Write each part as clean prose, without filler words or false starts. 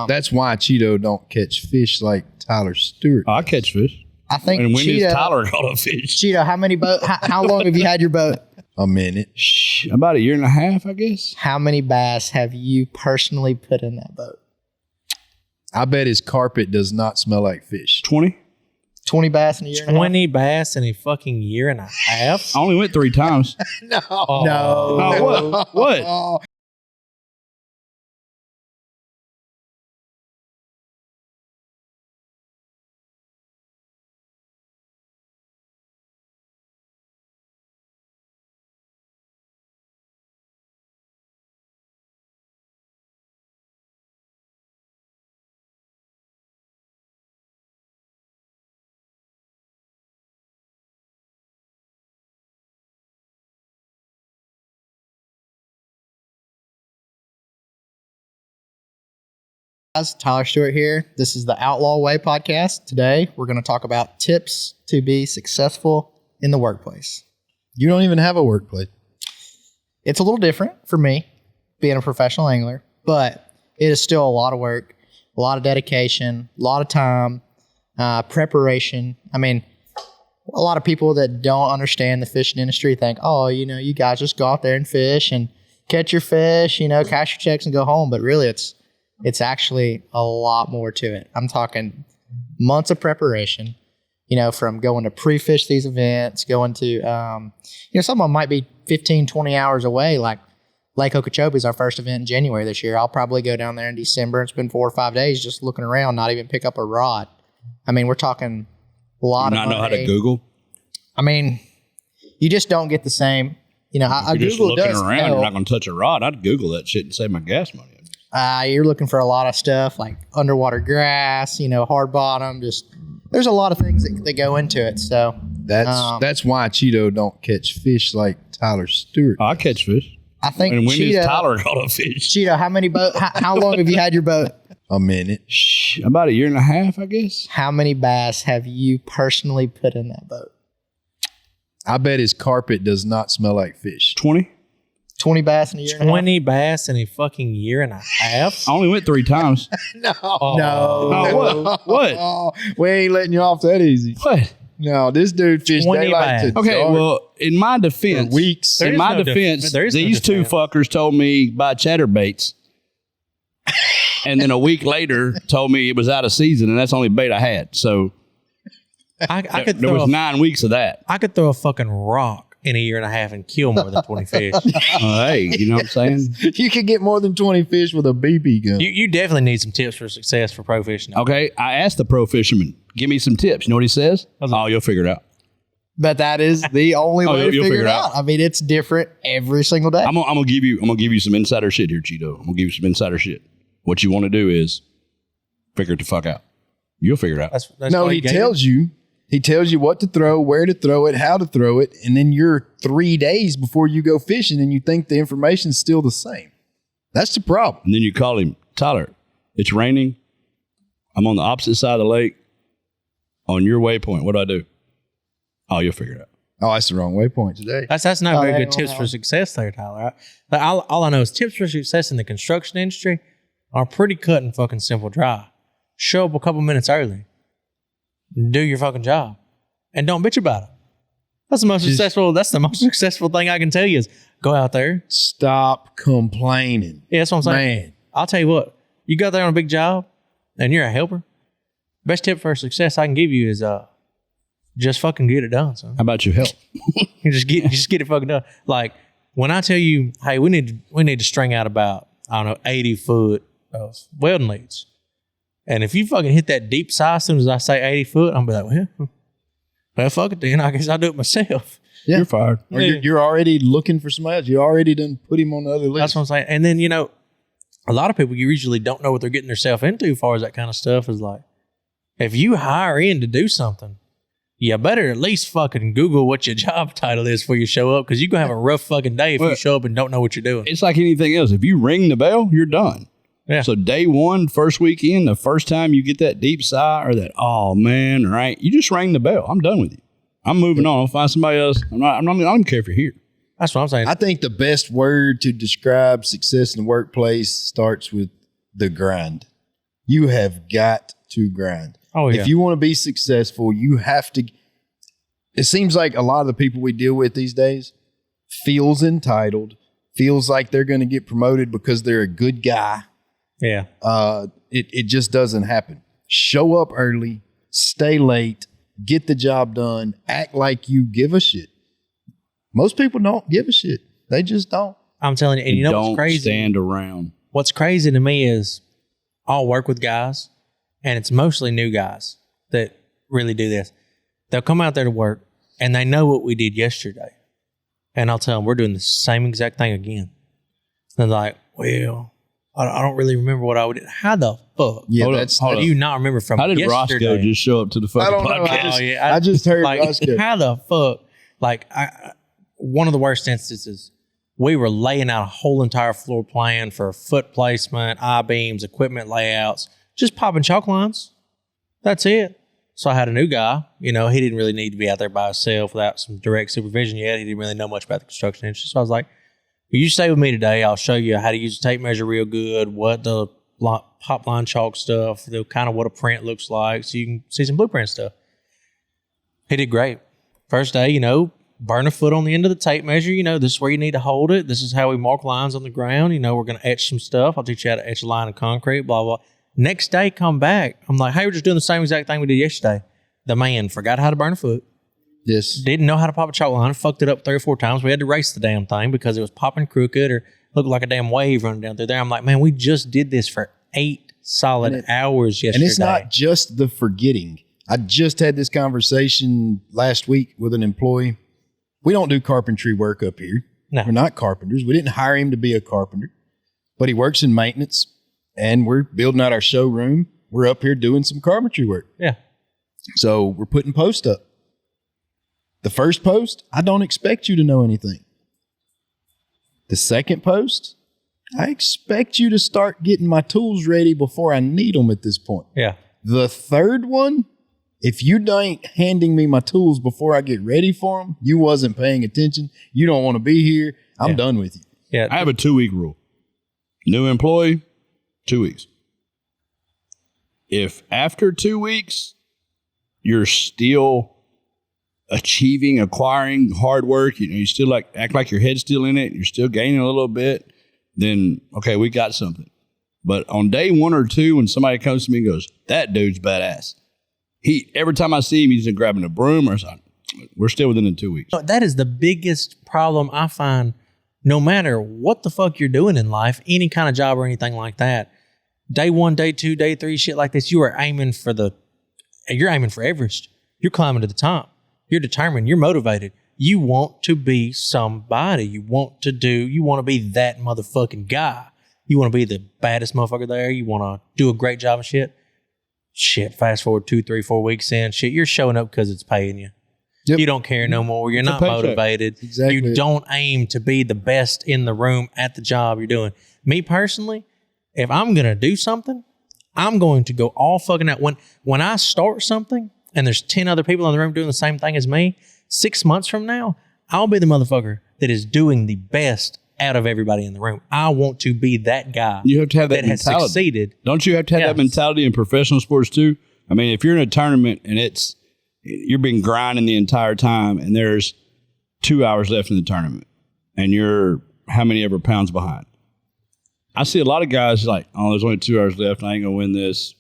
That's why Cheeto don't catch fish like Tyler Stewart. I catch fish. I think And when Cheeto, is Tyler caught a fish? Cheeto, how long have you had your boat? A minute. About a year and a half, I guess. How many bass have you personally put in that boat? I bet his carpet does not smell like fish. 20. 20 bass in a year and a half? 20 bass in a fucking year and a half? I only went 3 times. No. No. Oh, what? What? Oh. Guys, Tyler Stewart here. This is the Outlaw Way podcast. Today, we're going to talk about tips to be successful in the workplace. You don't even have a workplace. It's a little different for me, being a professional angler, but it is still a lot of work, a lot of dedication, a lot of time, preparation. I mean, a lot of people that don't understand the fishing industry think, oh, you guys just go out there and fish and catch your fish, cash your checks and go home. But really, it's actually a lot more to it. I'm talking months of preparation, from going to pre-fish these events, going to, some of them might be 15, 20 hours away. Like Lake Okeechobee is our first event in January this year. I'll probably go down there in December and spend 4 or 5 days just looking around, not even pick up a rod. I mean, we're talking a lot of money. Not know how to Google? I mean, you just don't get the same, If you're just Google looking does around, help. you're not going to touch a rod. I'd Google that shit and save my gas money. You're looking for a lot of stuff like underwater grass, hard bottom. There's a lot of things that go into it. So That's why Cheeto don't catch fish like Tyler Stewart. I catch fish. I think And when is Cheeto, Tyler caught a fish? Cheeto, how long have you had your boat? A minute. About a year and a half, I guess. How many bass have you personally put in that boat? I bet his carpet does not smell like fish. 20. 20 bass in a year and a half? 20 bass in a fucking year and a half? I only went 3 times. No. Oh, what? What? Oh, we ain't letting you off that easy. What? No, this dude fished 20 daylight to bass. Okay, dark well, in my defense, for weeks. There in is my no defense, there is no these two defense. fuckers told me buy chatterbaits. And then a week later told me it was out of season, and that's the only bait I had. So I could there throw was 9 weeks of that. I could throw a fucking rock in a year and a half and kill more than 20 fish. Hey, you know what I'm saying? You could get more than 20 fish with a BB gun. You definitely need some tips for success for pro fishing. Okay, I asked the pro fisherman, give me some tips. You know what he says? What's that? Oh, you'll figure it out. But that is the only Oh, way to you'll figure it out. I mean, it's different every single day. I'm gonna give you some insider shit here, Cheeto. I'm gonna give you some insider shit. What you want to do is figure it the fuck out. You'll figure it out. That's No, why he gave tells you. He tells you what to throw, where to throw it, how to throw it, and then you're 3 days before you go fishing and you think the information's still the same. That's the problem. And then you call him, Tyler, it's raining. I'm on the opposite side of the lake on your waypoint. What do I do? Oh, you'll figure it out. Oh, that's the wrong waypoint today. That's not Oh, very they good don't tips know. for success there, Tyler. Like, all I know is tips for success in the construction industry are pretty cut and fucking simple dry. Show up a couple minutes early. Do your fucking job. And don't bitch about it. That's the most successful thing I can tell you is go out there. Stop complaining. Yeah, that's what I'm saying. Man, I'll tell you what, you go out there on a big job and you're a helper. Best tip for success I can give you is just fucking get it done, son. How about your help? You just get it fucking done. Like when I tell you, hey, we need to string out about, 80 foot of welding leads. And if you fucking hit that deep size as soon as I say 80 foot, I'm gonna be like, well, fuck it then. I guess I'll do it myself. yeah. You're fired. Or you're already looking for somebody else. You already done put him on the other list. That's what I'm saying. And then, a lot of people usually don't know what they're getting themselves into as far as that kind of stuff is like, if you hire in to do something, you better at least fucking Google what your job title is before you show up, because you're going to have a rough fucking day if you show up and don't know what you're doing. It's like anything else. If you ring the bell, you're done. Yeah. So day one, first weekend, the first time you get that deep sigh or that, oh man, right? You just rang the bell. I'm done with you. I'm moving on. I'll find somebody else. I don't care if you're here. That's what I'm saying. I think the best word to describe success in the workplace starts with the grind. You have got to grind. Oh, yeah. If you want to be successful, you have to. It seems like a lot of the people we deal with these days feels entitled, feels like they're going to get promoted because they're a good guy. Yeah. It just doesn't happen. Show up early, stay late, get the job done, act like you give a shit. Most people don't give a shit. They just don't. I'm telling you, and you know what's crazy? Stand around. What's crazy to me is I'll work with guys, and it's mostly new guys that really do this. They'll come out there to work, and they know what we did yesterday. And I'll tell them, we're doing the same exact thing again. And they're like, well, I don't really remember what I would do. How the fuck? Yeah, Hold that's. up. Do you not remember from How did yesterday? Roscoe just show up to the fucking I don't know. podcast? I just heard like, Roscoe. how the fuck? Like, one of the worst instances, we were laying out a whole entire floor plan for foot placement, I-beams, equipment layouts, just popping chalk lines. That's it. So I had a new guy. You know, he didn't really need to be out there by himself without some direct supervision yet. He didn't really know much about the construction industry. So I was like, you stay with me today. I'll show you how to use a tape measure real good, what the pop line chalk stuff, the kind of what a print looks like, so you can see some blueprint stuff. He did great. First day, you know, burn a foot on the end of the tape measure. You know, this is where you need to hold it. This is how we mark lines on the ground. You know, we're going to etch some stuff. I'll teach you how to etch a line of concrete, blah, blah. Next day, come back. I'm like, hey, we're just doing the same exact thing we did yesterday. The man forgot how to burn a foot. Yes. Didn't know how to pop a chalk line. Fucked it up 3 or 4 times. We had to race the damn thing because it was popping crooked or looked like a damn wave running down through there. I'm like, man, we just did this for 8 solid hours yesterday. And it's not just the forgetting. I just had this conversation last week with an employee. We don't do carpentry work up here. No. We're not carpenters. We didn't hire him to be a carpenter, but he works in maintenance and we're building out our showroom. We're up here doing some carpentry work. Yeah. So we're putting posts up. The first post, I don't expect you to know anything. The second post, I expect you to start getting my tools ready before I need them at this point. Yeah. The third one, if you ain't handing me my tools before I get ready for them, you wasn't paying attention. You don't want to be here. I'm done with you. Yeah. I have a 2-week rule. New employee, 2 weeks. If after 2 weeks, you're still acquiring hard work, you know, you still act like your head's still in it, you're still gaining a little bit, then okay, we got something. But on day 1 or 2, when somebody comes to me and goes, that dude's badass. Every time I see him, he's grabbing a broom or something. We're still within the 2 weeks. That is the biggest problem I find, no matter what the fuck you're doing in life, any kind of job or anything like that. Day 1, day 2, day 3, shit like this, you're aiming for Everest. You're climbing to the top. You're determined. You're motivated. You want to be somebody. You want to be that motherfucking guy. You want to be the baddest motherfucker there. You want to do a great job of shit. Shit, fast forward 2, 3, 4 weeks in, shit, you're showing up because it's paying you. Yep. You don't care no more. You're not motivated. Exactly. You don't aim to be the best in the room at the job you're doing. Me personally, if I'm going to do something, I'm going to go all fucking out. When I start something and there's 10 other people in the room doing the same thing as me, 6 months from now, I'll be the motherfucker that is doing the best out of everybody in the room. I want to be that guy. You have to have that mentality. Has succeeded. Don't you have to have that mentality in professional sports too? I mean, if you're in a tournament and you're been grinding the entire time and there's 2 hours left in the tournament and you're how many ever pounds behind. I see a lot of guys like, oh, there's only 2 hours left. I ain't going to win this.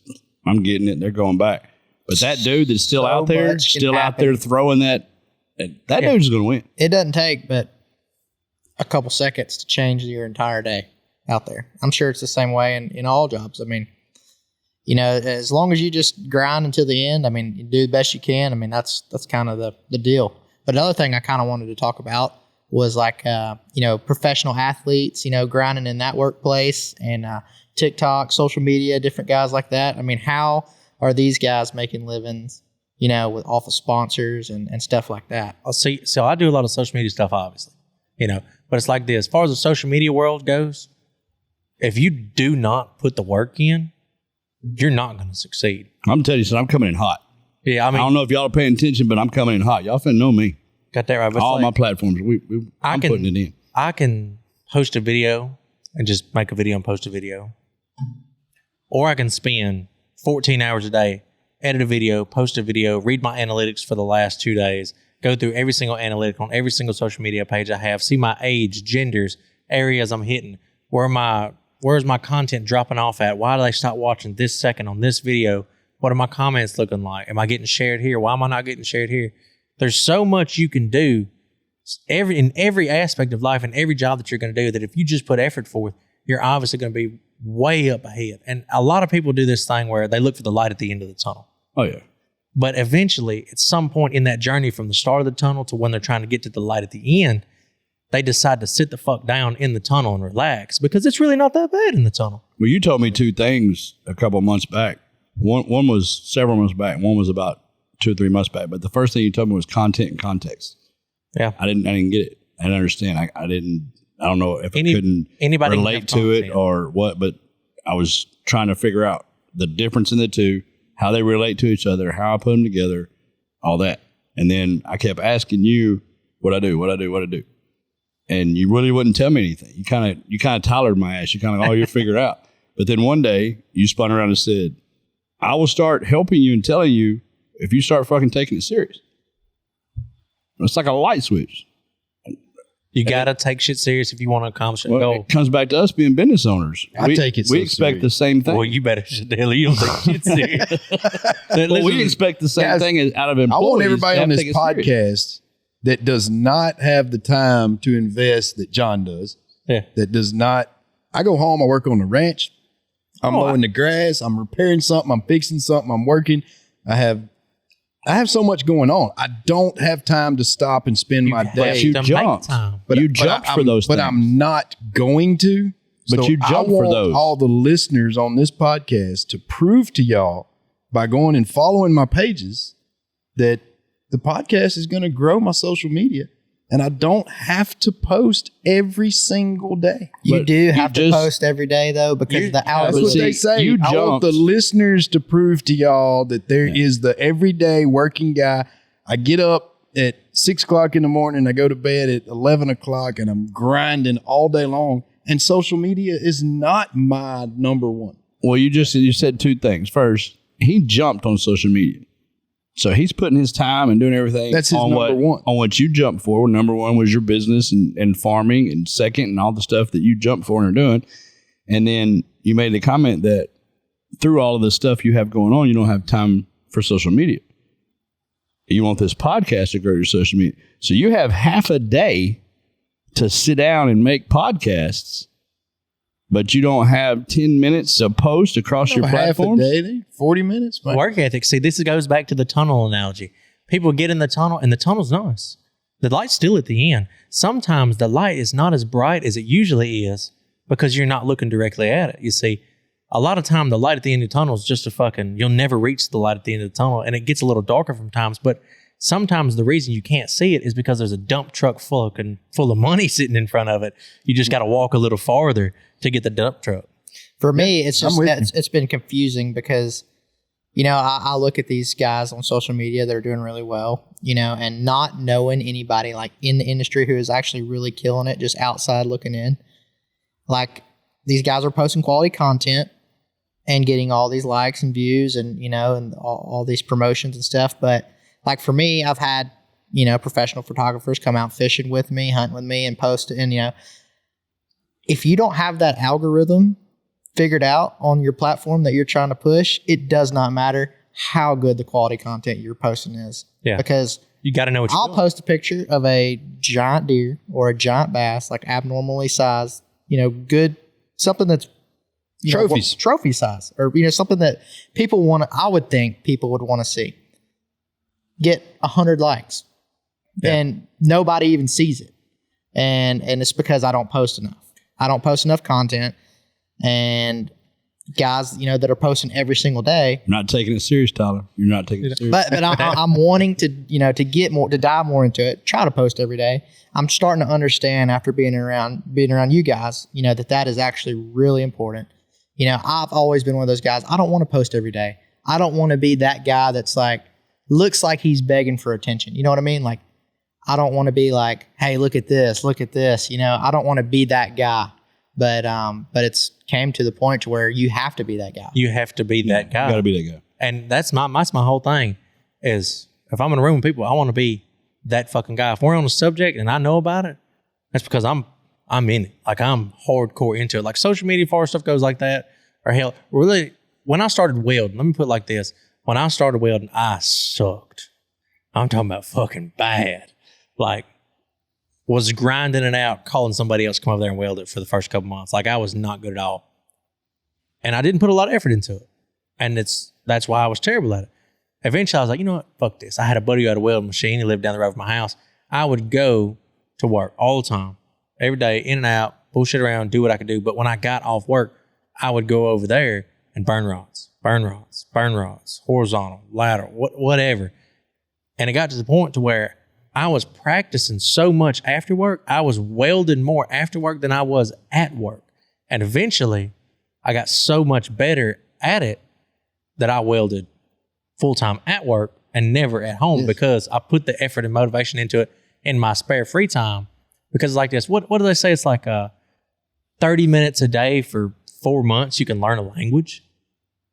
I'm getting it. They're going back. But that dude that's still out there throwing that dude's going to win. It doesn't take but a couple seconds to change your entire day out there. I'm sure it's the same way in all jobs. I mean, you know, as long as you just grind until the end, I mean, you do the best you can. I mean, that's kind of the deal. But another thing I kind of wanted to talk about was like, you know, professional athletes, you know, grinding in that workplace and TikTok, social media, different guys like that. I mean, how are these guys making livings, you know, off of sponsors and stuff like that? So I do a lot of social media stuff, obviously, you know, but it's like this. As far as the social media world goes, if you do not put the work in, you're not going to succeed. I'm telling you, son, I'm coming in hot. Yeah, I mean, I don't know if y'all are paying attention, but I'm coming in hot. Y'all finna know me. Got that right. But all my platforms, I'm putting it in. I can post a video and just make a video and post a video. or I can spend 14 hours a day, edit a video, post a video, read my analytics for the last 2 days, go through every single analytic on every single social media page I have, see my age, genders, areas I'm hitting, where's my content dropping off at? Why do they stop watching this second on this video? What are my comments looking like? Am I getting shared here? Why am I not getting shared here? There's so much you can do in every aspect of life and every job that you're going to do that if you just put effort forth, you're obviously going to be way up ahead. And a lot of people do this thing where they look for the light at the end of the tunnel. Oh, yeah. But eventually, at some point in that journey from the start of the tunnel to when they're trying to get to the light at the end, they decide to sit the fuck down in the tunnel and relax because it's really not that bad in the tunnel. Well, you told me two things a couple of months back. One was several months back. One was about 2 or 3 months back. But the first thing you told me was content and context. Yeah. I didn't get it. I didn't understand. I don't know if I couldn't relate to it or what, but I was trying to figure out the difference in the two, how they relate to each other, how I put them together, all that. And then I kept asking you what I do. And you really wouldn't tell me anything. You kind of tolerated my ass. You kind of, you'll figure it out. But then one day you spun around and said, I will start helping you and telling you if you start fucking taking it serious. It's like a light switch. You got to take shit serious if you want to accomplish a goal. It comes back to us being business owners. I take it We so expect serious. the same thing. Well, you better shit the hell. You don't take shit serious. Well, we expect the same Guys, thing out of employees. I want everybody to on have this to take it serious. podcast that does not have the time to invest that John does. Yeah. That does not. I go home. I work on the ranch. I'm mowing the grass. I'm repairing something. I'm fixing something. I'm working. I have so much going on. I don't have time to stop and spend my day. You jump. You jumped for those things. But I'm not going to. But So you jump I want for those. all the listeners on this podcast to prove to y'all by going and following my pages that the podcast is going to grow my social media. And I don't have to post every single day. You But do you have to just- post every day though because the That's algorithm. what see, they say. you I want the jumped. listeners to prove to y'all that there is the everyday working guy. I get up at 6 o'clock in the morning. I go to bed at 11 o'clock and I'm grinding all day long. And social media is not my number one. Well, you said two things. First, he jumped on social media. So he's putting his time and doing everything. That's his on number one. On what you jumped for. Number one was your business and farming, and second, and all the stuff that you jumped for and are doing. And then you made the comment that through all of the stuff you have going on, you don't have time for social media. You want this podcast to grow your social media. So you have half a day to sit down and make podcasts, but you don't have 10 minutes to post across your Half a platforms. day, 40 minutes. man. Work ethic. See, this goes back to the tunnel analogy. People get in the tunnel, and the tunnel's nice. The light's still at the end. Sometimes the light is not as bright as it usually is because you're not looking directly at it. You see, a lot of time the light at the end of the tunnel is just you'll never reach the light at the end of the tunnel, and it gets a little darker from times. But sometimes the reason you can't see it is because there's a dump truck full of money sitting in front of it. You just got to walk a little farther to get the dump truck. For me, it's I'm just with it's been confusing because, I look at these guys on social media that are doing really well, and not knowing anybody like in the industry who is actually really killing it, just outside looking in. Like these guys are posting quality content and getting all these likes and views and, and all these promotions and stuff. But like for me, I've had, professional photographers come out fishing with me, hunting with me and post it. And, if you don't have that algorithm figured out on your platform that you're trying to push, it does not matter how good the quality content you're posting is. Yeah. Because You got to know what you're I'll doing. post a picture of a giant deer or a giant bass, like abnormally sized, good, something that's Trophies. trophy size, or something that people want to. I would think people would want to see. Get 100 likes, and nobody even sees it, and it's because I don't post enough. I don't post enough content, and guys, that are posting every single day. You're not taking it serious, Tyler. You're not taking it serious. But I'm wanting to, to get more, to dive more into it, try to post every day. I'm starting to understand after being around you guys, that is actually really important. I've always been one of those guys. I don't want to post every day. I don't want to be that guy that's like, looks like he's begging for attention. You know what I mean? Like, I don't want to be like, hey, look at this. I don't want to be that guy but it's came to the point to where you have to be that guy. You have to be that guy. You got to be that guy. And that's my whole thing is if I'm in a room with people, I want to be that fucking guy. If we're on a subject and I know about it, that's because I'm in it. Like I'm hardcore into it. Like social media far stuff goes like that. Or hell, really, when I started welding, let me put it like this. When I started welding, I sucked. I'm talking about fucking bad. Like was grinding it out, calling somebody else to come over there and weld it for the first couple months. Like I was not good at all. And I didn't put a lot of effort into it. And that's why I was terrible at it. Eventually I was like, you know what? Fuck this. I had a buddy who had a welding machine. He lived down the road from my house. I would go to work all the time, every day, in and out, bullshit around, do what I could do. But when I got off work, I would go over there and burn rods, horizontal, lateral, whatever. And it got to the point to where I was practicing so much after work. I was welding more after work than I was at work. And eventually I got so much better at it that I welded full-time at work and never at home because I put the effort and motivation into it in my spare free time. Because like this, what do they say? It's like 30 minutes a day for 4 months, you can learn a language.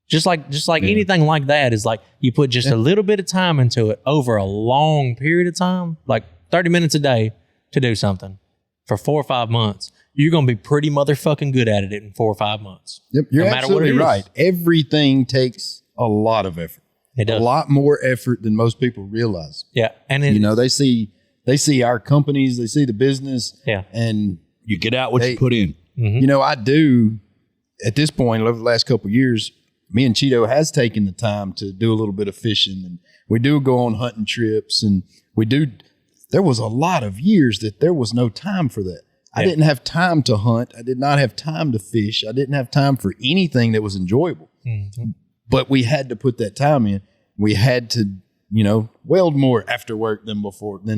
Just like anything like that is like you put just a little bit of time into it over a long period of time, like 30 minutes a day to do something for 4 or 5 months. You're going to be pretty motherfucking good at it in 4 or 5 months. Yep, you're no matter what absolutely it is. right. Everything takes a lot of effort. It does. A lot more effort than most people realize. Yeah. And They see our companies, they see the business. Yeah. And You get out what you put in. I do at this point over the last couple of years, me and Cheeto has taken the time to do a little bit of fishing, and we do go on hunting trips, and there was a lot of years that there was no time for that. Yeah. I didn't have time to hunt. I did not have time to fish. I didn't have time for anything that was enjoyable. Mm-hmm. But we had to put that time in. We had to, weld more after work than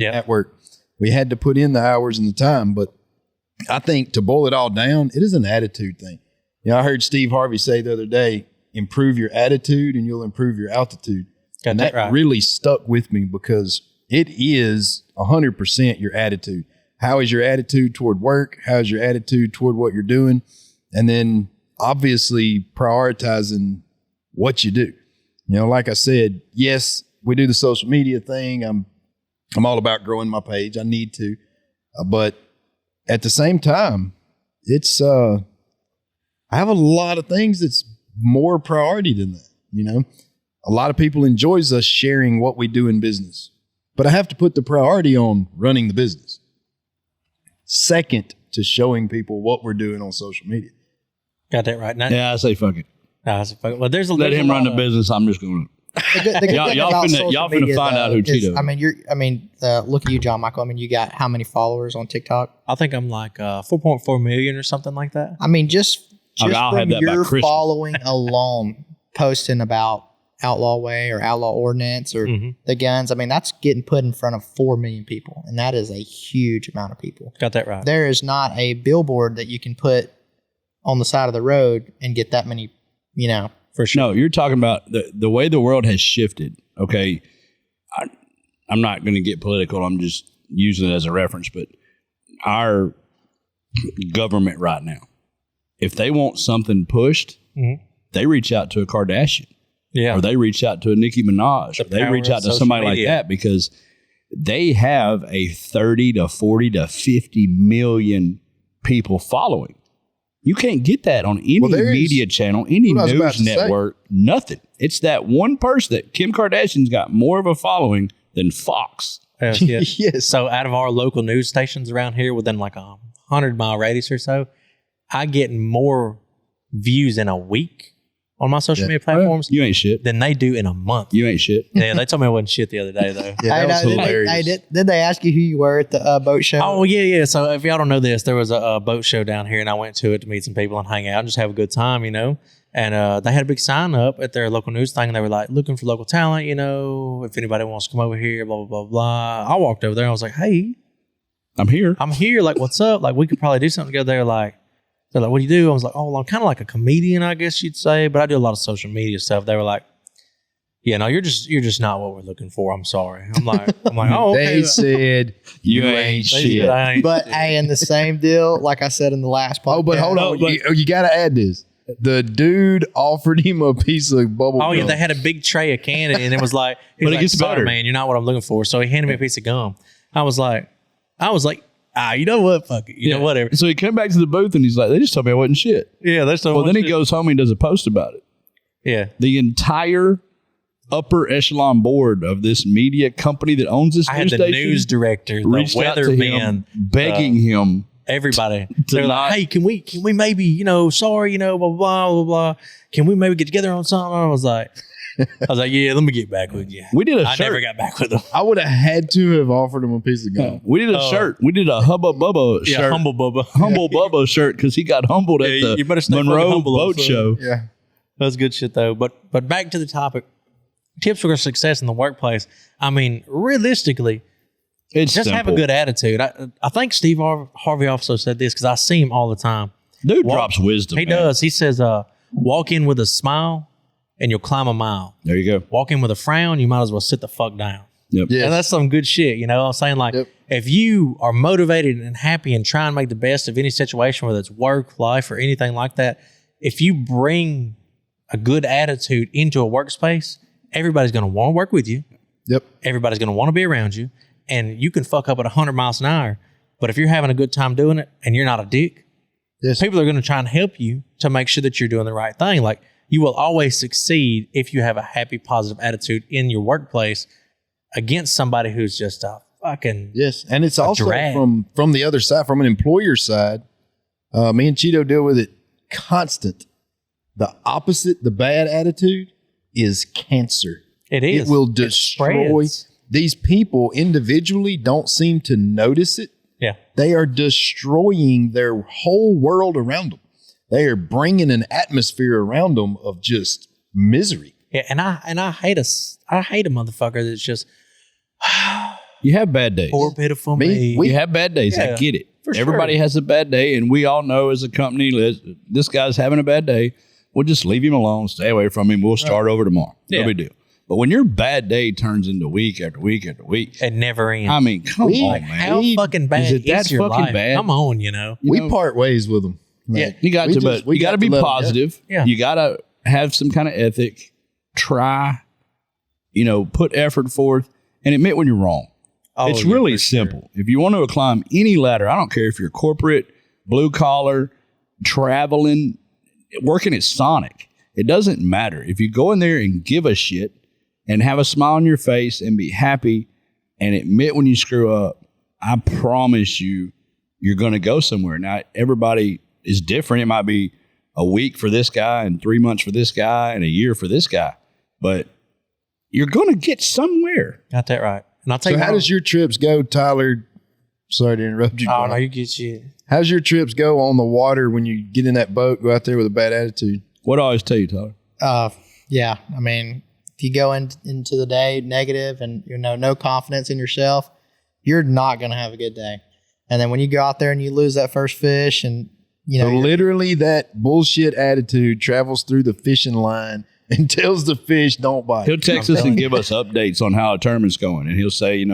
at work. We had to put in the hours and the time. But I think to boil it all down, it is an attitude thing. I heard Steve Harvey say the other day, improve your attitude and you'll improve your altitude. And that really stuck with me because it is 100% your attitude. How is your attitude toward work? How is your attitude toward what you're doing? And then obviously prioritizing what you do. Like I said, yes, we do the social media thing. I'm all about growing my page. I need to. But at the same time, it's I have a lot of things that's more priority than that. A lot of people enjoys us sharing what we do in business, but I have to put the priority on running the business. Second to showing people what we're doing on social media. Got that right. Yeah, I say fuck it. Well, let him run the business. I'm just going to. Y'all finna find out who Cheeto is. Look at you, John Michael. You got how many followers on TikTok? I think I'm like 4.4 million or something like that. Just from your following alone, posting about Outlaw Way or Outlaw Ordinance or the guns. That's getting put in front of 4 million people. And that is a huge amount of people. Got that right. There is not a billboard that you can put on the side of the road and get that many, For sure. No, you're talking about the way the world has shifted. Okay. I'm not going to get political. I'm just using it as a reference, but our government right now, if they want something pushed, they reach out to a Kardashian. Yeah. Or they reach out to a Nicki Minaj. Or they reach out to somebody like that because they have a 30 to 40 to 50 million people following. You can't get that on any media channel, any news network, nothing. It's that one person that Kim Kardashian's got more of a following than Fox. Yes. So out of our local news stations around here within like 100-mile radius or so, I get more views in a week on my social media platforms. You ain't shit. Than they do in a month. You ain't shit. Yeah, they told me I wasn't shit the other day though. That was hilarious. Did they ask you who you were at the boat show? Oh yeah. So if y'all don't know this, there was a boat show down here, and I went to it to meet some people and hang out and just have a good time, And they had a big sign up at their local news thing, and they were like, looking for local talent, if anybody wants to come over here, blah, blah, blah, blah. I walked over there and I was like, hey. I'm here. Like, what's up? Like, we could probably do something together. They're like, what do you do? I was like, oh, well, I'm kind of like a comedian, I guess you'd say, but I do a lot of social media stuff. They were like, Yeah, no, you're just not what we're looking for. I'm sorry. I'm like, oh, okay. They said you ain't They shit. said I ain't But shit. hey, in the same deal, like I said in the last podcast. Oh, but hold on. You got to add this. The dude offered him a piece of bubble Oh gum. yeah, they had a big tray of candy, and it was like, But it gets sorry, better. man, you're not what I'm looking for. So he handed me a piece of gum. I was like, you know what? Fuck it, you know whatever. So he came back to the booth and he's like, they just told me I wasn't shit. Yeah, that's so. Well, then he goes home and does a post about it. Yeah, The entire upper echelon board of this media company that owns this I news had the station news director, the reached out to him, weatherman, begging him. everybody. To They're not- like, hey, can we maybe, sorry, blah, blah, blah, blah. Can we maybe get together on something? I was like, yeah, let me get back with you. We did a I shirt. never got back with them. I would have had to have offered him a piece of gum. We did a shirt. We did a Hubba Bubba Yeah, shirt. humble Bubba. Humble Bubba shirt because he got humbled at Yeah, the you better stay Monroe fucking humble, Boat son. Show. Yeah. That's good shit though. But back to the topic. Tips for success in the workplace. I mean, realistically, It's just have a simple. good attitude. I think Steve Harvey also said this because I see him all the time. Dude drops wisdom. He man. does. He says, walk in with a smile and you'll climb a mile. There you go. Walk in with a frown, you might as well sit the fuck down. Yep. Yes. And that's some good shit. You know what I'm saying? Like, Yep. if you are motivated and happy and try and make the best of any situation, whether it's work, life, or anything like that, if you bring a good attitude into a workspace, everybody's going to want to work with you. Yep. Everybody's going to want to be around you. And you can fuck up at 100 miles an hour. But if you're having a good time doing it and you're not a dick, Yes. people are going to try and help you to make sure that you're doing the right thing. Like, you will always succeed if you have a happy, positive attitude in your workplace against somebody who's just a fucking Yes. And it's also drag. from the other side, from an employer side. Me and Cheeto deal with it constant. The opposite, the bad attitude, is cancer. It is. It will It destroy. spreads. These people individually don't seem to notice it. Yeah. They are destroying their whole world around them. They are bringing an atmosphere around them of just misery. Yeah. And I hate a motherfucker that's just You have bad days. poor pitiful Me? me. You have bad days. Yeah, I get it. for sure. Everybody has a bad day, and we all know as a company, this guy's having a bad day. We'll just leave him alone, stay away from him. We'll start over tomorrow. Yeah. No big deal. But when your bad day turns into week after week after week, It never ends. I mean, come We- on, man. How fucking bad Is it that your fucking life? bad? Come on, you know. We know- part ways with them. Yeah. You got to, but you got to be let 'em go. positive. Yeah. You got to have some kind of ethic. Try, put effort forth and admit when you're wrong. Oh, It's yeah, really for sure. simple. If you want to climb any ladder, I don't care if you're corporate, blue collar, traveling, working at Sonic. It doesn't matter. If you go in there and give a shit and have a smile on your face and be happy and admit when you screw up, I promise you, you're going to go somewhere. Now, everybody is different. It might be a week for this guy and 3 months for this guy and a year for this guy, but you're going to get somewhere. Got that right. And I'll tell So you how does your trips go, Tyler? Sorry to interrupt you. Oh Brian. no, you get shit. How's your trips go on the water when you get in that boat, go out there with a bad attitude? What do I always tell you, Tyler? Yeah. I mean, if you go into the day negative and no confidence in yourself, you're not going to have a good day. And then when you go out there and you lose that first fish, and So literally, that bullshit attitude travels through the fishing line and tells the fish, "Don't bite." He'll text us and give us updates on how a tournament's going. And he'll say,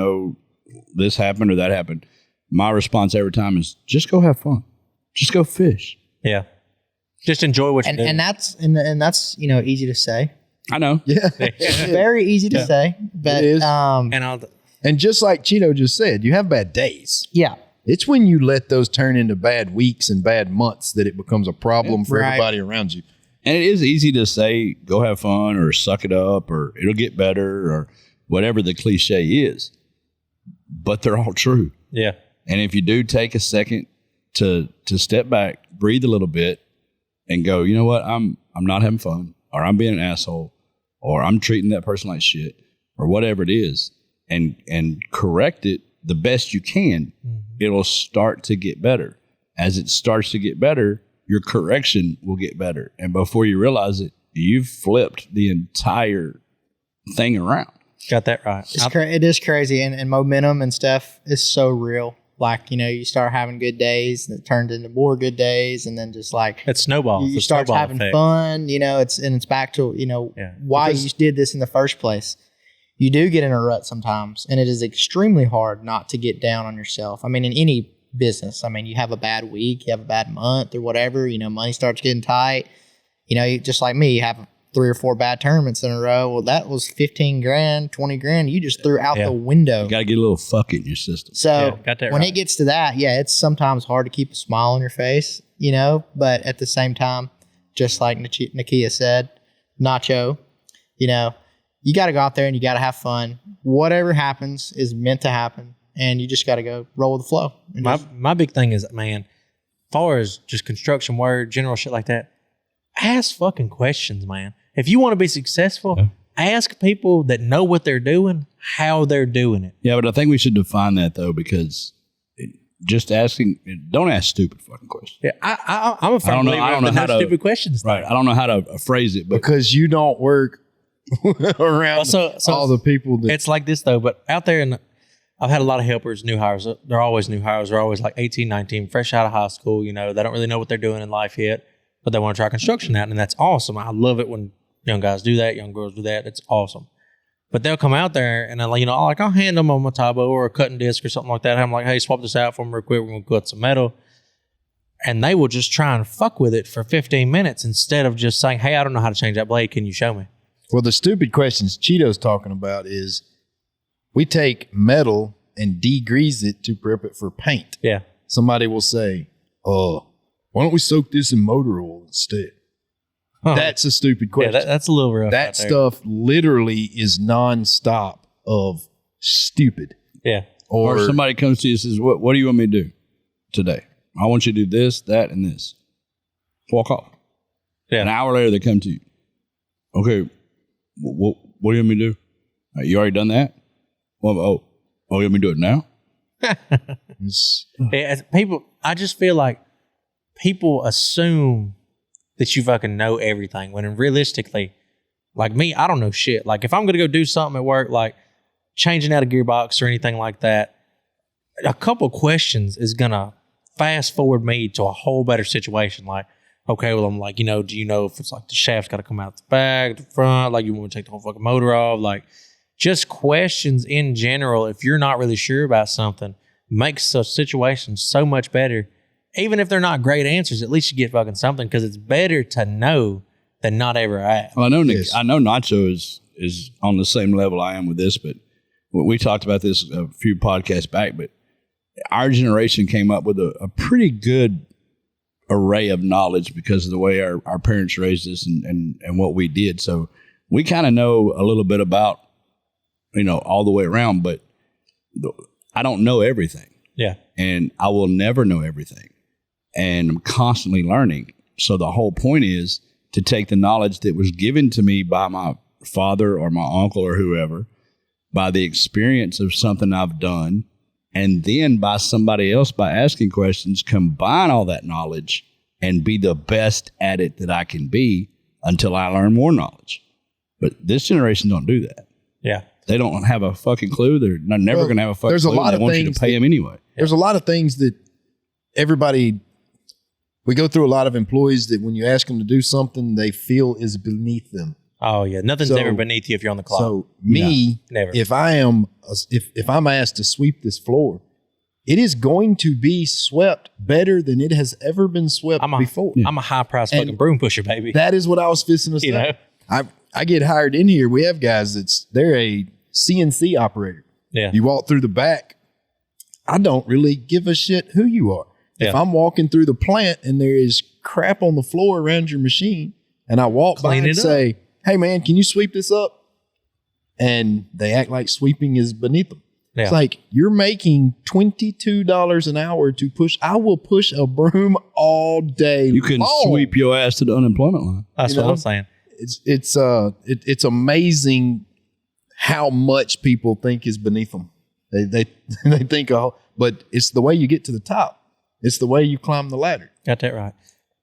this happened or that happened. My response every time is just go have fun. Just go fish. Yeah. Just enjoy what you do. and that's easy to say. I know. Yeah. Very easy to say, but It is. and I'll And just like Cheeto just said, you have bad days. yeah, It's when you let those turn into bad weeks and bad months that it becomes a problem for Right. everybody around you. And it is easy to say, go have fun or suck it up or it'll get better or whatever the cliche is. But they're all true. yeah. And if you do take a second to step back, breathe a little bit and go, you know what? I'm not having fun, or I'm being an asshole, or I'm treating that person like shit, or whatever it is, and correct it the best you can, it'll start to get better. As it starts to get better, your correction will get better. And before you realize it, you've flipped the entire thing around. Got that right. it is crazy, and momentum and stuff is so real. Like, you start having good days and it turned into more good days. And then just like It's snowball. you It's a start snowball having effect. fun, it's back to, why you did this in the first place. You do get in a rut sometimes, and it is extremely hard not to get down on yourself. I mean, in any business, you have a bad week, you have a bad month or whatever, money starts getting tight. You just like me, you have 3 or 4 bad tournaments in a row. Well, that was 15 grand, 20 grand. You just threw out the window. You got to get a little fuck in your system. So got that when right. it gets to that, it's sometimes hard to keep a smile on your face, but at the same time, just like Nakia said, Nacho, you got to go out there and you got to have fun. Whatever happens is meant to happen, and you just got to go roll with the flow. And My big thing is, man, as far as just construction work, general shit like that, ask fucking questions, man. If you want to be successful, ask people that know what they're doing, how they're doing it. Yeah, but I think we should define that, though, because just asking, don't ask stupid fucking questions. Yeah, I'm a firm believer in no stupid questions. Right. I don't know how to phrase it, but Because you don't work around So all the people that. It's like this, though, but out there, I've had a lot of helpers, new hires. They're always new hires. They're always like 18, 19, fresh out of high school. They don't really know what they're doing in life yet, but they want to try construction out, and that's awesome. I love it when young guys do that, young girls do that. It's awesome. But they'll come out there and I'll hand them a Metabo or a cutting disc or something like that. I'm like, hey, swap this out for me real quick. We're going to cut some metal. And they will just try and fuck with it for 15 minutes instead of just saying, hey, I don't know how to change that blade. Can you show me? Well, the stupid questions Cheeto's talking about is we take metal and degrease it to prep it for paint. Yeah. Somebody will say, why don't we soak this in motor oil instead? Huh. That's a stupid question. Yeah, that's a little rough. That right there. stuff literally is nonstop of stupid. Yeah. or somebody comes to you and says, what do you want me to do today? I want you to do this, that, and this. Walk off. Yeah. An hour later, they come to you. Okay, what do you want me to do? You already done that? Well, you want me to do it now? I just feel like people assume that you fucking know everything when realistically, like me, I don't know shit. Like if I'm going to go do something at work, like changing out a gearbox or anything like that, a couple questions is going to fast forward me to a whole better situation. Like, okay, well, I'm like, do you know if it's like the shaft's got to come out the back, the front, like you want to take the whole fucking motor off, like just questions in general. If you're not really sure about something, makes a situation so much better. Even if they're not great answers, at least you get fucking something because it's better to know than not ever ask. Well, I know Nacho is on the same level I am with this, but we talked about this a few podcasts back, but our generation came up with a pretty good array of knowledge because of the way our parents raised us and what we did. So we kind of know a little bit about, all the way around, but I don't know everything. Yeah. And I will never know everything. And I'm constantly learning. So the whole point is to take the knowledge that was given to me by my father or my uncle or whoever, by the experience of something I've done, and then by somebody else by asking questions, combine all that knowledge and be the best at it that I can be until I learn more knowledge. But this generation don't do that. Yeah. They don't have a fucking clue. They're never going to have a fucking there's clue. A lot they of want you things to pay them anyway. There's a lot of things that we go through a lot of employees that when you ask them to do something, they feel is beneath them. Oh yeah, nothing's ever beneath you if you're on the clock. So never. If I'm asked to sweep this floor, it is going to be swept better than it has ever been swept before. I'm a high price fucking broom pusher, baby. That is what I was fixing to say. I get hired in here. We have guys they're a CNC operator. Yeah. You walk through the back. I don't really give a shit who you are. Yeah. If I'm walking through the plant and there is crap on the floor around your machine and I walk by and say, hey man, can you sweep this up? And they act like sweeping is beneath them. Yeah. It's like you're making $22 an hour to push. I will push a broom all day. You can sweep your ass to the unemployment line. That's what I'm saying. It's amazing how much people think is beneath them. They think, but it's the way you get to the top. It's the way you climb the ladder. Got that right.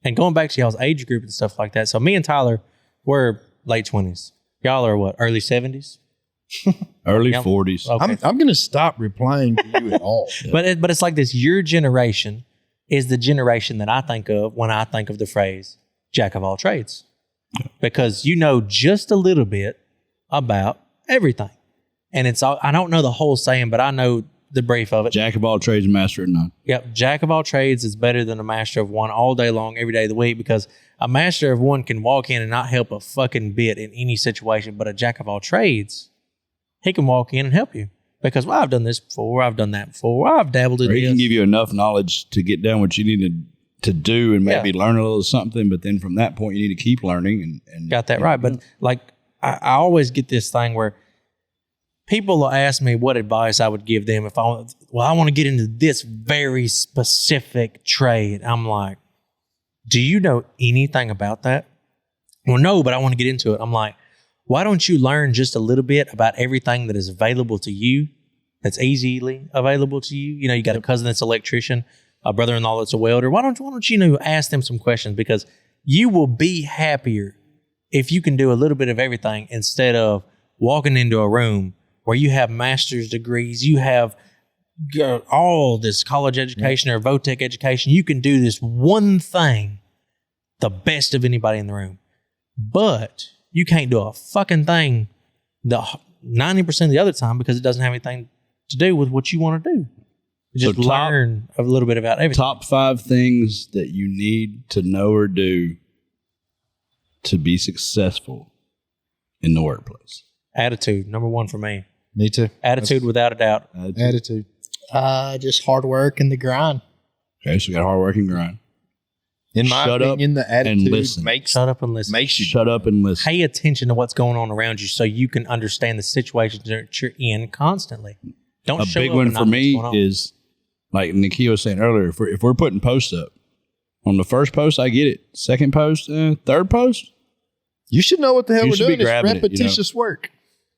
And going back to y'all's age group and stuff like that. So me and Tyler, we're late 20s. Y'all are what, early 70s? Early Yep. 40s. Okay. I'm going to stop replying to you at all. But it's like this. Your generation is the generation that I think of when I think of the phrase "jack of all trades," because you know just a little bit about everything, and it's all. I don't know the whole saying, but I know the brief of it. Jack of all trades, master of none. Yep, jack of all trades is better than a master of one all day long, every day of the week, because a master of one can walk in and not help a fucking bit in any situation, but a jack of all trades, he can walk in and help you. Because, well, I've done this before, I've done that before, I've dabbled in Or he this. can give you enough knowledge to get done what you need to do and maybe learn a little something, but then from that point you need to keep learning. And Got that right. But like, I always get this thing where people will ask me what advice I would give them if I want to get into this very specific trade. I'm like, do you know anything about that? Well, no, but I want to get into it. I'm like, why don't you learn just a little bit about everything that is available to you, that's easily available to you? You know, you got a cousin that's an electrician, a brother-in-law that's a welder. Why don't you ask them some questions? Because you will be happier if you can do a little bit of everything instead of walking into a room where you have master's degrees, you have all this college education or VOTEC education. You can do this one thing the best of anybody in the room. But you can't do a fucking thing the 90% of the other time because it doesn't have anything to do with what you want to do. Just learn a little bit about everything. Top 5 things that you need to know or do to be successful in the workplace. Attitude, number one for me. Me too. Attitude without a doubt. Attitude. Just hard work and the grind. Okay, so we got hard work and grind. In my Shut up opinion, the and attitude listen. Shut up and listen. makes you Shut up and listen. Pay attention to what's going on around you so you can understand the situations that you're in constantly. Don't A show big up one and for not know me what's going on. is, like Nikhil was saying earlier, if we're putting posts up, on the first post, I get it. Second post, third post, You should know what the hell You we're should be doing. It's grabbing it, you know. repetitious work.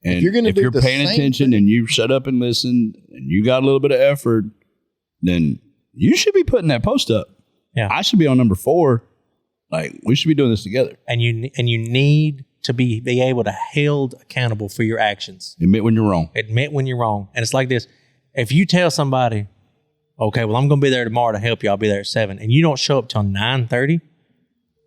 and If you're gonna do the paying same attention thing- and you shut up and listen and you got a little bit of effort, then you should be putting that post up. Yeah. I should be on number 4. Like, we should be doing this together. And you need to be able to held accountable for your actions. Admit when you're wrong. Admit when you're wrong. And it's like this. If you tell somebody, okay, well, I'm going to be there tomorrow to help you. I'll be there at 7. And you don't show up till 9:30.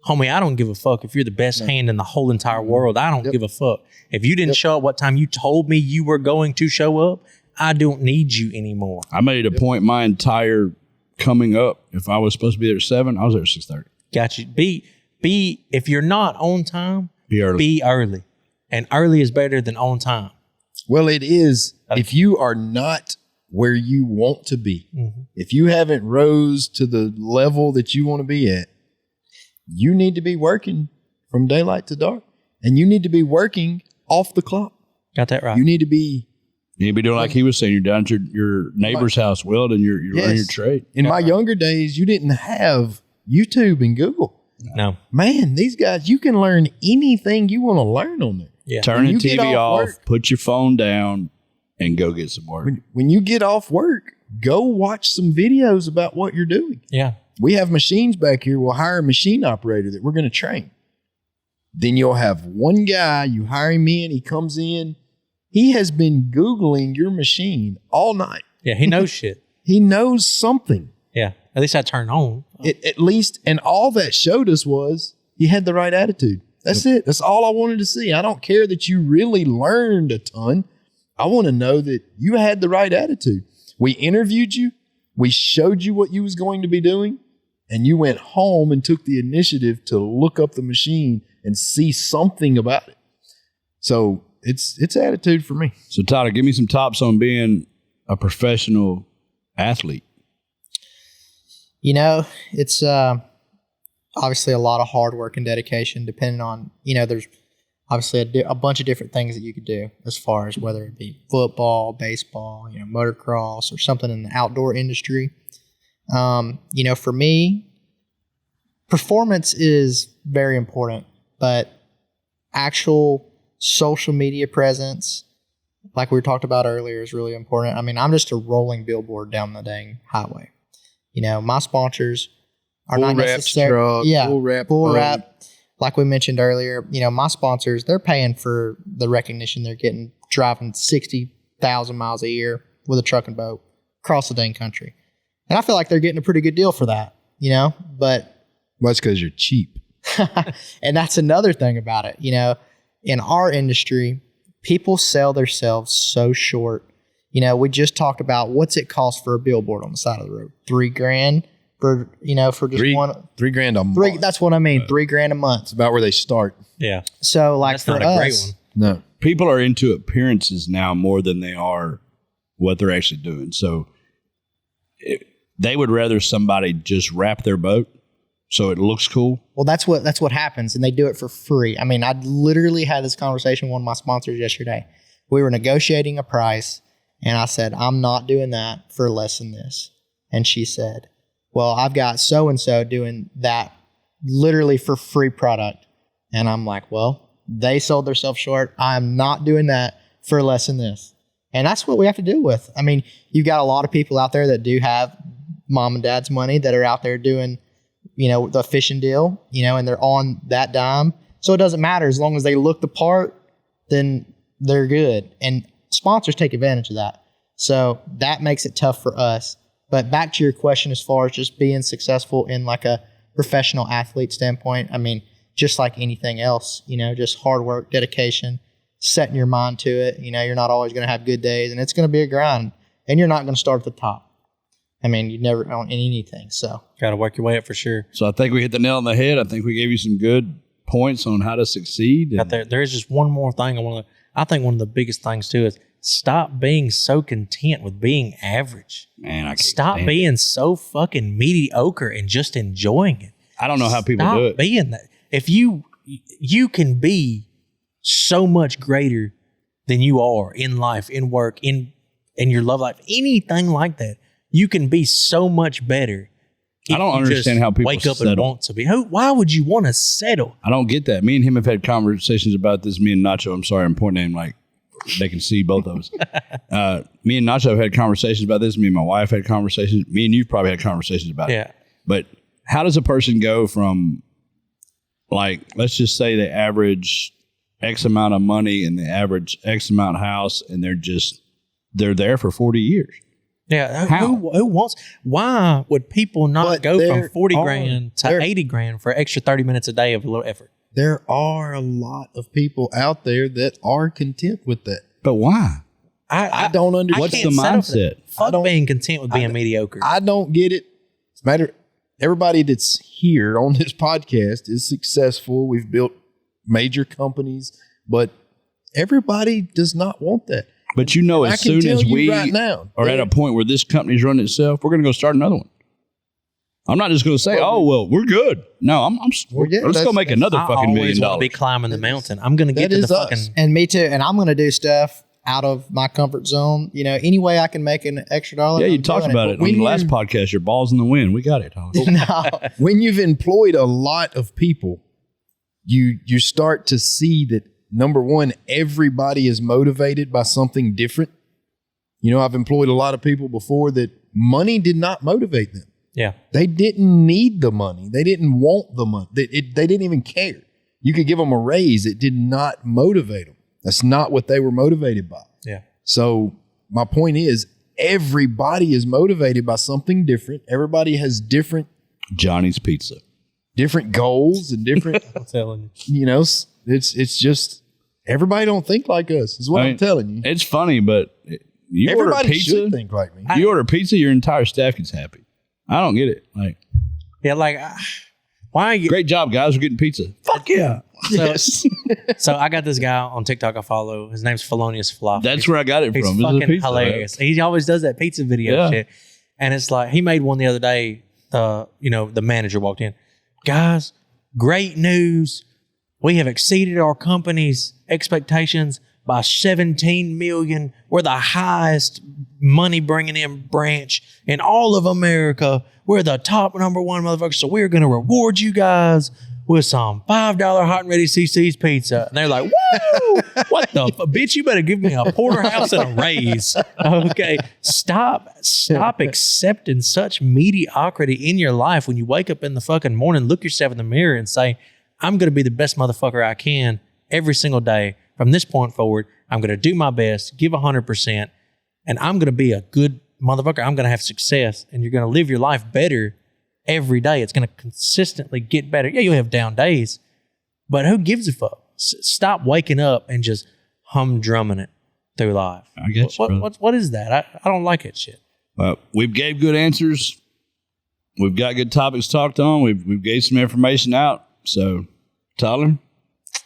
Homie, I don't give a fuck if you're the best hand in the whole entire world. I don't give a fuck. If you didn't show up what time you told me you were going to show up, I don't need you anymore. I made it a point my entire coming up. If I was supposed to be there at 7, I was there at 6:30. Got you. Be if you're not on time, Be early. be early. And early is better than on time. Well, it is. If you are not where you want to be, if you haven't rose to the level that you want to be at, you need to be working from daylight to dark, and you need to be working off the clock. Got that right. You need to be. You need to be doing like he was saying. You're down at your neighbor's house welding. You're learning your trade. In my younger days, you didn't have YouTube and Google. No. Man, these guys, you can learn anything you want to learn on there. Yeah. Turn the you get TV off off, work- put your phone down, and go get some work. When you get off work, go watch some videos about what you're doing. Yeah. We have machines back here. We'll hire a machine operator that we're going to train. Then you'll have one guy, you hire him in, he comes in. He has been Googling your machine all night. Yeah. He knows shit. He knows something. Yeah. At least I turn on. At least, and all that showed us was he had the right attitude. That's it. That's all I wanted to see. I don't care that you really learned a ton. I want to know that you had the right attitude. We interviewed you. We showed you what you was going to be doing. And you went home and took the initiative to look up the machine and see something about it. So it's attitude for me. So, Tyler, give me some tops on being a professional athlete. You know, it's obviously a lot of hard work and dedication, depending on, there's obviously a bunch of different things that you could do as far as whether it be football, baseball, motocross, or something in the outdoor industry. For me, performance is very important, but actual social media presence, like we talked about earlier, is really important. I mean, I'm just a rolling billboard down the dang highway. My sponsors are not necessarily full wrap. Like we mentioned earlier, my sponsors, they're paying for the recognition they're getting driving 60,000 miles a year with a truck and boat across the dang country. And I feel like they're getting a pretty good deal for that, you know, but. Well, that's because you're cheap. And that's another thing about it. You know, in our industry, people sell themselves so short. You know, we just talked about what's it cost for a billboard on the side of the road? $3,000 for, you know, for just $3,000 a month. That's what I mean. $3,000 a month. It's about where they start. Yeah. So like That's for not a us, great one. No. People are into appearances now more than they are what they're actually doing. So they would rather somebody just wrap their boat so it looks cool. well, that's what happens, and they do it for free. I mean, I literally had this conversation with one of my sponsors yesterday. We were negotiating a price, and I said, I'm not doing that for less than this. And she said, well, I've got so-and-so doing that literally for free product. And I'm like, well, they sold themselves short. I'm not doing that for less than this. And that's what we have to deal with. I mean, you've got a lot of people out there that do have mom and dad's money that are out there doing, you know, the fishing deal, you know, and they're on that dime. So it doesn't matter. As long as they look the part, then they're good. And sponsors take advantage of that. So that makes it tough for us. But back to your question, as far as just being successful in like a professional athlete standpoint, I mean, just like anything else, you know, just hard work, dedication, setting your mind to it. You know, you're not always going to have good days, and it's going to be a grind, and you're not going to start at the top. I mean, you never own anything. So Got to work your way up for sure. So I think we hit the nail on the head. I think we gave you some good points on how to succeed. But there is just one more thing I think one of the biggest things too is stop being so content with being average. Man, I can't Stop stand being so fucking mediocre and just enjoying it. I don't know how people Stop do it. being that. If you can be so much greater than you are in life, in work, in your love life, anything like that, you can be so much better. I don't understand how people wake up settle. and want to be. Why would you want to settle? I don't get that. Me and him have had conversations about this. Me and Nacho, I'm sorry, I'm pointing at him like they can see both of us. Me and Nacho have had conversations about this. Me and my wife had conversations. Me and you've probably had conversations about it. Yeah. But how does a person go from, like, let's just say they average X amount of money and the average X amount house, and they're there for 40 years? Yeah. How? Who wants? Why would people not But go there from 40 are- grand to there- 80 grand for an extra 30 minutes a day of a little effort? There are a lot of people out there that are content with that. But why? I don't understand. What's can't the settle for mindset? that. Fuck being content with being mediocre. I don't get it. It's a matter. Everybody that's here on this podcast is successful. We've built major companies, but everybody does not want that. But you know, I as can soon tell as you we right now, are at a point where this company's running itself, we're going to go start another one. I'm not just going to say, we're good. No, let's go make another I fucking $1 always million. want to be climbing the mountain. I'm going to get That to the is us. fucking. and me too. And I'm going to do stuff out of my comfort zone. You know, any way I can make an extra dollar. Yeah, you I'm talked doing about it on When the last you- podcast. Your balls in the wind. We got it, Tom. No, when you've employed a lot of people, you start to see that, number one, everybody is motivated by something different. You know, I've employed a lot of people before that money did not motivate them. Yeah. They didn't need the money. They didn't want the money. They didn't even care. You could give them a raise. It did not motivate them. That's not what they were motivated by. Yeah. So my point is, everybody is motivated by something different. Everybody has different Johnny's Pizza. goals and different, I'm telling you. you know, it's just, everybody don't think like us is what I I'm mean, telling you. It's funny, but you order Everybody pizza. should think like me. You order pizza, your entire staff gets happy. I don't get it. Like, Yeah, like, why are you? great job, guys. We're getting pizza. Fuck yeah. Yes. So I got this guy on TikTok I follow. His name's Felonious Falafel. That's where I got it He's from. This is a fucking pizza, hilarious. He always does that pizza video Yeah. shit. And it's like, he made one the other day. The manager walked in. Guys, great news. We have exceeded our company's expectations by 17 million. We're the highest money bringing in branch in all of America. We're the top number one motherfucker. So we're going to reward you guys with some $5 hot and ready CC's pizza. And they're like, woo, what the bitch, you better give me a porterhouse and a raise. Okay. Stop accepting such mediocrity in your life. When you wake up in the fucking morning, look yourself in the mirror and say, I'm going to be the best motherfucker I can every single day from this point forward, I'm going to do my best, give 100%, and I'm going to be a good motherfucker. I'm going to have success, and you're going to live your life better every day. It's going to consistently get better. Yeah, you'll have down days, but who gives a fuck? Stop waking up and just humdrumming it through life. I get you, brother. What is that? I don't like that shit. Well, we've gave good answers. We've got good topics talked on. We've gave some information out. So, Tyler,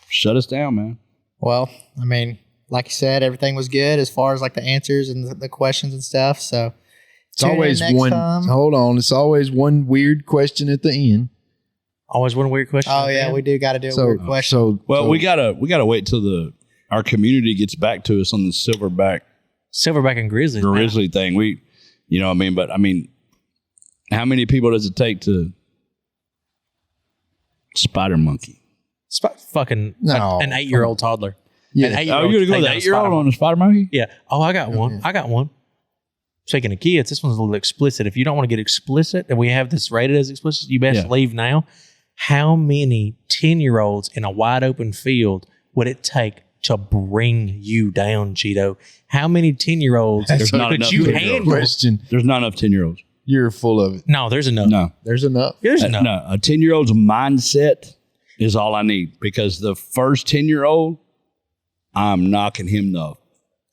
shut us down, man. Well, I mean, like you said, everything was good as far as like the answers and the questions and stuff. So It's always one. Hold on. It's always one weird question at the end. Always one weird question. Oh yeah, we do got to do a weird question. We gotta wait till our community gets back to us on the silverback and grizzly thing. You know what I mean? But I mean, how many people does it take to spider monkey? Fucking No. an 8-year-old toddler. Yeah. An Oh, 8-year-old you're gonna go take with down a 8-year-old spider on a spider monkey? Yeah. Oh, I got one. I got one. Speaking of kids, this one's a little explicit. If you don't want to get explicit, and we have this rated as explicit, you best leave now. How many 10-year-olds in a wide open field would it take to bring you down, Cheeto? How many 10-year-olds could you handle? Question. There's not enough 10-year-olds. You're full of it. No, there's enough. No. There's enough. There's enough. No, a 10-year-old's mindset is all I need, because the first 10-year-old, I'm knocking him the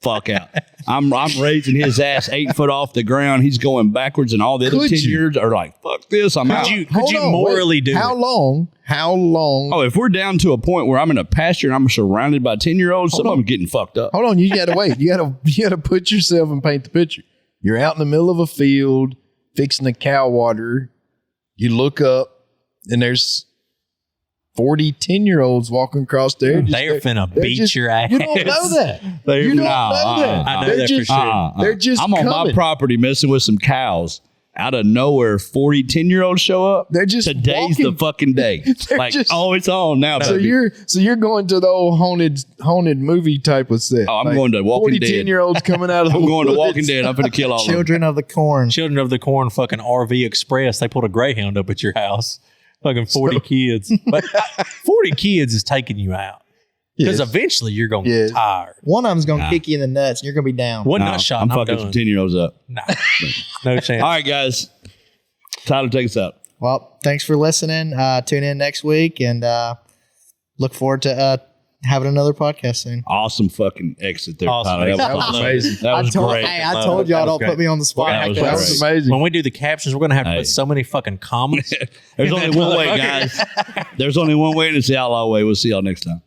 fuck out. I'm raising his ass 8 foot off the ground. He's going backwards, and all the other 10-years are like, fuck this, I'm out. Could you morally do How it? long? How long? Oh, if we're down to a point where I'm in a pasture and I'm surrounded by 10-year-olds, some of them are getting fucked up. Hold on. You got to wait. You got to put yourself and paint the picture. You're out in the middle of a field fixing a cow water. You look up, and there's 40 10-year-olds walking across there. They're finna beat your ass. You don't know that. You don't know that. I know They're that just, for sure. They're just I'm on my coming. property messing with some cows. Out of nowhere, 40 10-year-olds show up. They're just Today's walking. the fucking day. Like, just- it's on now, So baby. you're going to the old haunted movie type of set. Oh, I'm going to Walking 40 Dead. 10-year-olds coming out of the I'm going to woods. Walking Dead. I'm going to kill all of them. Children of the Corn. Children of the Corn fucking RV Express. They pulled a Greyhound up at your house. Fucking 40 kids. But 40 kids is taking you out. Because Yes. eventually you're going to Yes. get tired. One of them's going to kick you in the nuts, and you're going to be down. One No, nut shot I'm and I'm fucking done. some 10-year-olds up. Nah. No chance. All right, guys. Tyler, take us out. Well, thanks for listening. Tune in next week, and look forward to having another podcast soon. Awesome fucking exit there, Awesome. Tyler. That was amazing. That was great. Hey, I told y'all don't put me on the spot. That like was that. That was amazing. When we do the captions, we're going to have to Hey. put so many fucking commas. There's only one way, guys. There's only one way, and it's the outlaw way. We'll see y'all next time.